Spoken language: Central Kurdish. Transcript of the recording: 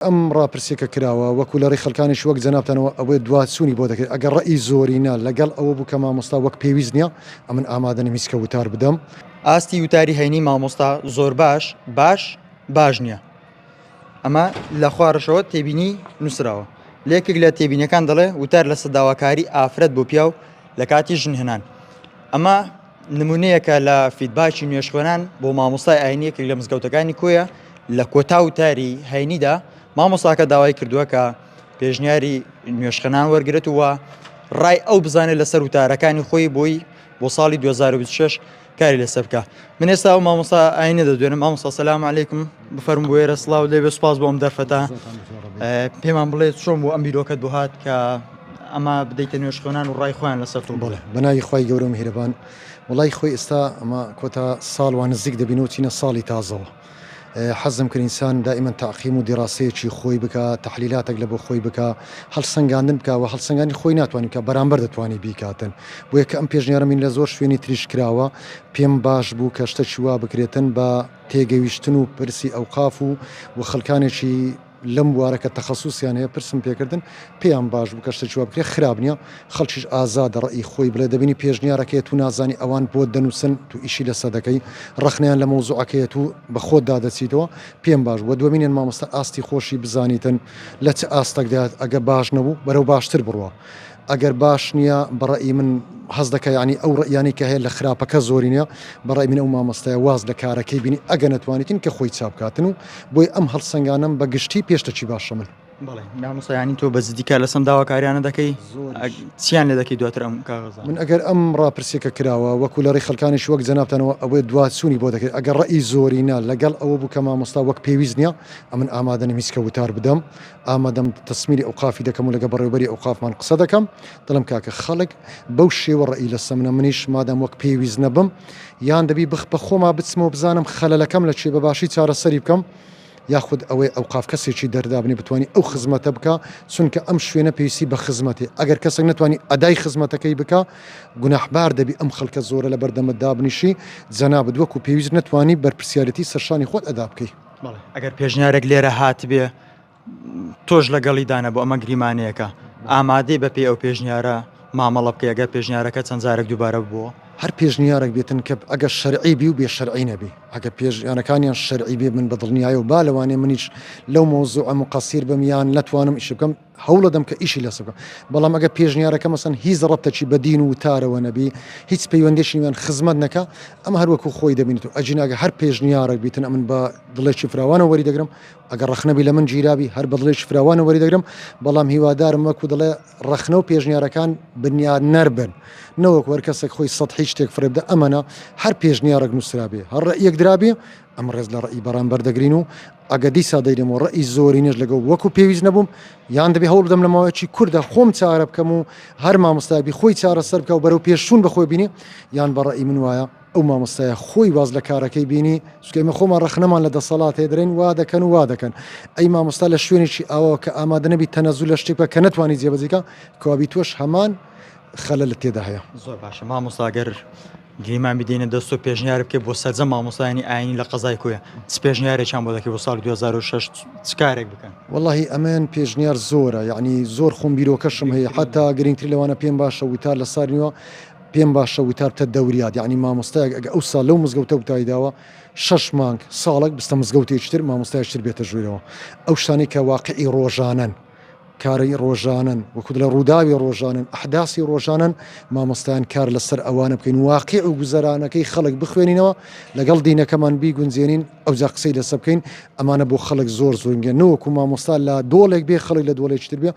ئەم ڕاپرسێکە کراوە وەکو لە ڕێی خەڵکانیش وەک جەنابتانەوە ئەوەی دواتسوونی بۆ دەکرێت ئەگەر ڕەئی زۆرینە لەگەڵ ئەوە بوو کە مامۆستا وەک پێویست نییە ئەمن ئامادەنی میسکە وتار بدەم. ئاستی وتاری هەینی مامۆستا زۆر باش نییە. ئەمە لە خوارشەوە تێبینی نووسراوە. لێکێک لە تێبینەکان دەڵێ وتار لە سەداواکاری ئافرەت بۆ پیاو لە کاتی ژنهێنان. ئەمە نمونەیەکە لە فیدباکی نوێشخوێنان بۆ مامۆستای ئاینیەکێک لە مزگەوتەکانی کۆیە لە کۆتا وتاری هەینیدا مامۆستاکە داوای کردووە کە پێشنیاری نوێشخێنان وەرگرێت وە ڕای ئەو بزانێت لەسەر وتارەکانی خۆی بۆ ساڵی 2026 کاری لەسەر بکە. من ئێستا و مامۆستا ئاینە دەدوێنم. مامۆستا سەلام عەلەیکم، بفەرموو بۆ ئێرە سڵاو لێبێ، سوپاس بۆ ئەم دەرفەتە. پێمان بڵێت چۆن بۆ ئەم بیرۆکەت بۆ هات کە ئەمە بدەیتە نوێشخوێنان و ڕای خۆیان لەسەر تۆ بڵێ. بەناوی خوای گەورە و میهرەبان. وڵای خۆی ئێستا ئەمە کۆتا ساڵوان نزیک دەبینەوە چینە ساڵی تازەوە. حەزم کرد ئینسان دائیمەن تەعقیم و دیڕاسەیەکی خۆی بکە، تەحلیلاتێک لە بۆ خۆی بکە، هەڵسەنگاندن بکە و هەڵسەنگانی خۆی ناتوانین کە بەرامبەر دەتوانی بیکاتن. بۆیە کە ئەم پێشنیارە من لە زۆر شوێنی تریش کراوە پێم باش بوو کە شتێکی وا بکرێتن بە تێگەویشتن و پرسی ئەوقاف و خەڵکانێکی لەم بوارەکە تەخەسوسیان هەیە پرسم پێکردن پێیان باش بوو کە شتێکی وا بکرێت خراب نییە، خەڵکیش ئازادە ڕەئی خۆی بڵێ. دەبینی پێشنیارەکەیت و نازانی ئەوان بۆ دەنووسن تو ئیشی لە سەدەکەی ڕخنیان لە مەوزوعەکەیەت و بە خۆت دادەچیتەوە پێم باش بووە. دووەمینێن مامۆستا ئاستی خۆشی بزانیتن لە چ ئاستەکدات ئەگە باش نەبوو بەرەو باشتر بڕوە. ئەگەر باش نییە بەڕەئی من حەز دەکە یعنی ئەو ڕەیانی کە هەیە لە خراپەکە زۆری نییە بەڕای من ئەو مامۆستای واز لە کارەکەی بینی ئەگە نەتوانیتین کە خۆی چاپکاتن و بۆی ئەم هەڵسەنگانم بە گشتی پێشتەچی باشە من. بەڵێ مامۆستا ینی تۆ بە زیدیکە لەسەم داواکاریانە دەکەی چیان لێ دەکەی دواتر ئەم کاغەزە؟ من ئەگەر ئەم ڕاپرسێکە کراوە وەکو لە ڕێی خەڵکانیش وەک جەنابتانەوە ئەوەی دواتسوونی بۆ دەکرێت ئەگەر ڕەئی زۆرینە لەگەڵ ئەوە بوو کە مامۆستا وەک پێویست نییە ئەمن ئامادەنی میسکە وتار بدەم، ئامادەم تەسمیری ئەوقافی دەکەم و لەگە بەڕێوەبەری ئەوقافمان قسە دەکەم. دڵم کاکە خەڵک بەو شێوە ڕەئی لەسە منە منیش مادام وەک پێویست نەبم یان دەبی بە خۆما بچمەوە بزانم خەلەلەکەم لە چێ بە باشی چارەسەری بکەم یاخود ئەوەی ئەوقاف کەسێکی دەردابنی بتوانانی ئەو خزمەتە بکە چونکە ئەم شوێنە پێویستی بە خزمەتی ئەگەر کەسێک نتوانانی ئەدای خزمەتەکەی بکە گوناحبار دەبی ئەم خەڵکە زۆرە لە بەردەمە دابنیشی جەنابەت وەکو پێویست نتوانی بەرپرسیارەتی سەرشانی خۆت ئەدا بکەی. ئەگەر پێشنیارێک لێرە هات بێ تۆش لەگەڵی دانە بۆ ئەمە گریمانەیەەکە ئامادەی بە پێی ئەو پێشنیارە مامەڵە بکە ئەگەر پێشنیارەکە چەند جارێک دووبارە بووە هەر پێشنیارێک بێتن کە ئەگەر شەرعی بی و بێ شەرعی نەبی ئەگە پێشیانەکانیان شەرعی بێ من بەدڵنیایە و با لەوانێ منیش لەو مۆزوع مقەسیر بم یان نەتوانم ئیش بکەم هەوڵە دەم کە ئیشی لەسە بکەم. بەڵام ئەگە پێشنیارەکە مەسەن هیچ ڕەبتەکی بە دین و وتارەوە نەبی هیچ پەیوەندێکی نوێن خزمەت نەکە ئەمە هەروەکو خۆی دەبینێت و ئەجیناگە هەر پێشنیارێک بیتن ئەمن بە دڵێکی فراوانە وەری دەگرم ئەگەر ڕەخنەبی لە من گیرابی هەر بە دڵێکی فراوانە وەری دەگرم. بەڵام هیوادارم وەکو دڵێ ڕەخنە و پێشنیارەکان بنیاد نەربن نەوەک وەرکەسێک خۆی سەدحی شتێک فرێبدە ئەمەە هەر پێشنیارێک نووسرابێ هەر ڕەیەک درابێ ئەم ڕێز لە ڕەئی بەرامبەر دەگرین و ئەگە دیسا دەیرم و ڕەئی زۆری نێژ لەگەڵ وەکو پێویست نەبووم یان دەبێ هەوڵ بدەم لەماوەیەکی کووردە خۆم چارە بکەم و هەر مامۆستابی خۆی چارە سەر بکە و بەرەو پێشون بەخۆی بینی یان بە ڕەئی من وایە ئەو مامۆستایە خۆی واز لە کارەکەی بینی چکەمە خۆمان ڕەخنەمان لە دەسەڵات هێدرێن وا دەکەن و وا دەکەن ئەی مامۆستا لە شوێنێکی ئاوە کە ئامادە نەبی تەنەزوو لە شتێک بە کە نەتوانی جێبەجێکە کەوابی تۆش هەمان خەلە لە تێدا هەیە. زۆر باشە مامۆستاگەر گریمان بدەینە دەست و پێشنیار بکە بۆ سەرجە مامۆستایانی ئاینی لە قەزای کۆیە چ پێشنیارێکیان بۆ دەکەی بۆ ساڵی 2006 چ کارێک بکەن؟ وەڵاهی ئەمەن پێشنیار زۆرە یعنی زۆر خۆم بیرۆکەشم هەیە حتا گرنگتر لەوانە پێم باشە وتار لە ساریەوە پێم باشە وتار بتە دەوریات یعنی مامۆستایەک ئەگە ئەو ساڵ لەو مزگەوتە وتایداوە 6 مانگ ساڵێک بستە مزگەوتێکتر مامۆستایشتر بێتە ژوورەوە ئەو شتانەی کە واقعی ڕۆژانن کاری ڕۆژانن وەکو لە ڕووداوی ڕۆژانن ئەحداسی ڕۆژانن مامۆستایان کار لەسەر ئەوانە بکەین واقع و گوزەرانەکەی خەڵک بخوێنینەوە لەگەڵ دینەکەمان بیگونجێنین ئەوجا قسەی لەسە بکەین ئەمانە بۆ خەڵک زۆر زۆرگەن نەوەکو مامۆستا لە دۆڵێک بێ خەڵک لە دۆڵێکتر بێ.